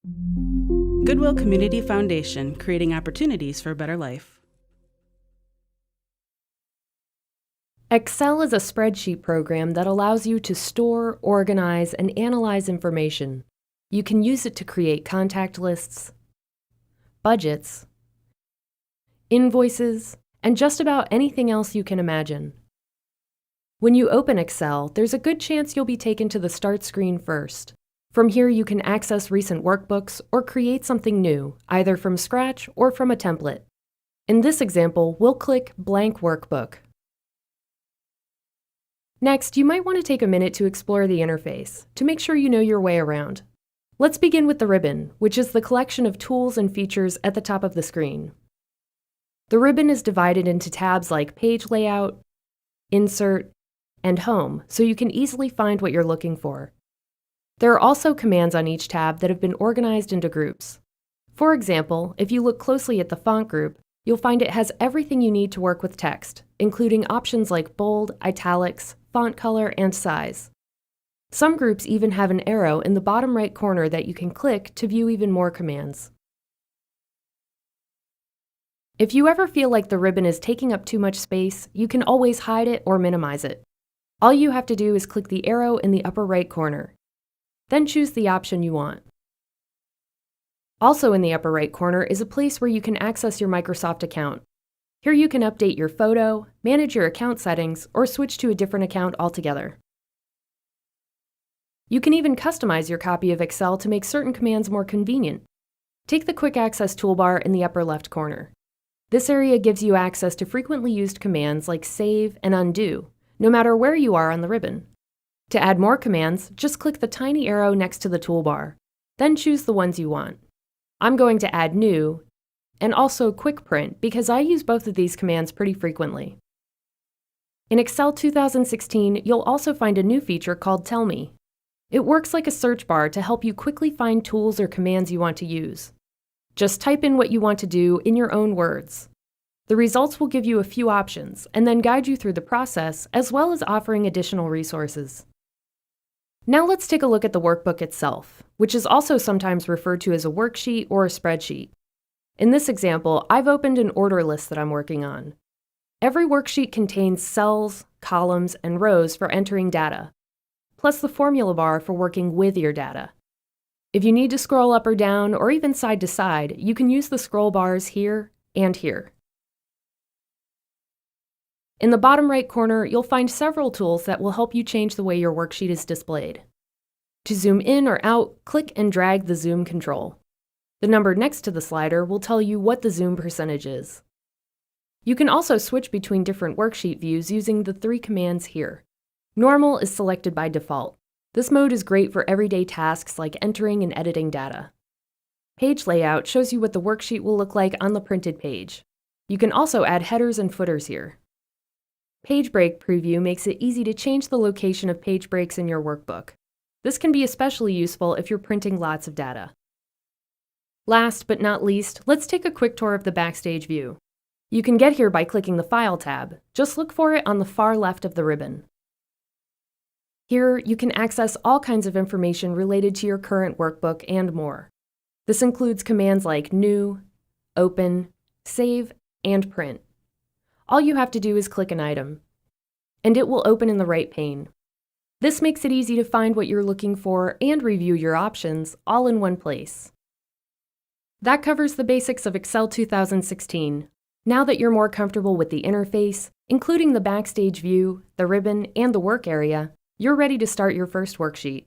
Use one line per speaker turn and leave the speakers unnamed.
Goodwill Community Foundation, creating opportunities for a better life.
Excel is a spreadsheet program that allows you to store, organize, and analyze information. You can use it to create contact lists, budgets, invoices, and just about anything else you can imagine. When you open Excel, there's a good chance you'll be taken to the Start screen first. From here, you can access recent workbooks or create something new, either from scratch or from a template. In this example, we'll click Blank Workbook. Next, you might want to take a minute to explore the interface, to make sure you know your way around. Let's begin with the ribbon, which is the collection of tools and features at the top of the screen. The ribbon is divided into tabs like Page Layout, Insert, and Home, so you can easily find what you're looking for. There are also commands on each tab that have been organized into groups. For example, if you look closely at the font group, you'll find it has everything you need to work with text, including options like bold, italics, font color, and size. Some groups even have an arrow in the bottom right corner that you can click to view even more commands. If you ever feel like the ribbon is taking up too much space, you can always hide it or minimize it. All you have to do is click the arrow in the upper right corner. Then choose the option you want. Also in the upper right corner is a place where you can access your Microsoft account. Here you can update your photo, manage your account settings, or switch to a different account altogether. You can even customize your copy of Excel to make certain commands more convenient. Take the Quick Access Toolbar in the upper left corner. This area gives you access to frequently used commands like save and undo, no matter where you are on the ribbon. To add more commands, just click the tiny arrow next to the toolbar. Then choose the ones you want. I'm going to add New, and also Quick Print because I use both of these commands pretty frequently. In Excel 2016, you'll also find a new feature called Tell Me. It works like a search bar to help you quickly find tools or commands you want to use. Just type in what you want to do in your own words. The results will give you a few options and then guide you through the process, as well as offering additional resources. Now let's take a look at the workbook itself, which is also sometimes referred to as a worksheet or a spreadsheet. In this example, I've opened an order list that I'm working on. Every worksheet contains cells, columns, and rows for entering data, plus the formula bar for working with your data. If you need to scroll up or down, or even side to side, you can use the scroll bars here and here. In the bottom right corner, you'll find several tools that will help you change the way your worksheet is displayed. To zoom in or out, click and drag the zoom control. The number next to the slider will tell you what the zoom percentage is. You can also switch between different worksheet views using the 3 commands here. Normal is selected by default. This mode is great for everyday tasks like entering and editing data. Page layout shows you what the worksheet will look like on the printed page. You can also add headers and footers here. Page break preview makes it easy to change the location of page breaks in your workbook. This can be especially useful if you're printing lots of data. Last but not least, let's take a quick tour of the Backstage view. You can get here by clicking the File tab. Just look for it on the far left of the ribbon. Here, you can access all kinds of information related to your current workbook and more. This includes commands like New, Open, Save, and Print. All you have to do is click an item, and it will open in the right pane. This makes it easy to find what you're looking for and review your options all in one place. That covers the basics of Excel 2016. Now that you're more comfortable with the interface, including the Backstage view, the ribbon, and the work area, you're ready to start your first worksheet.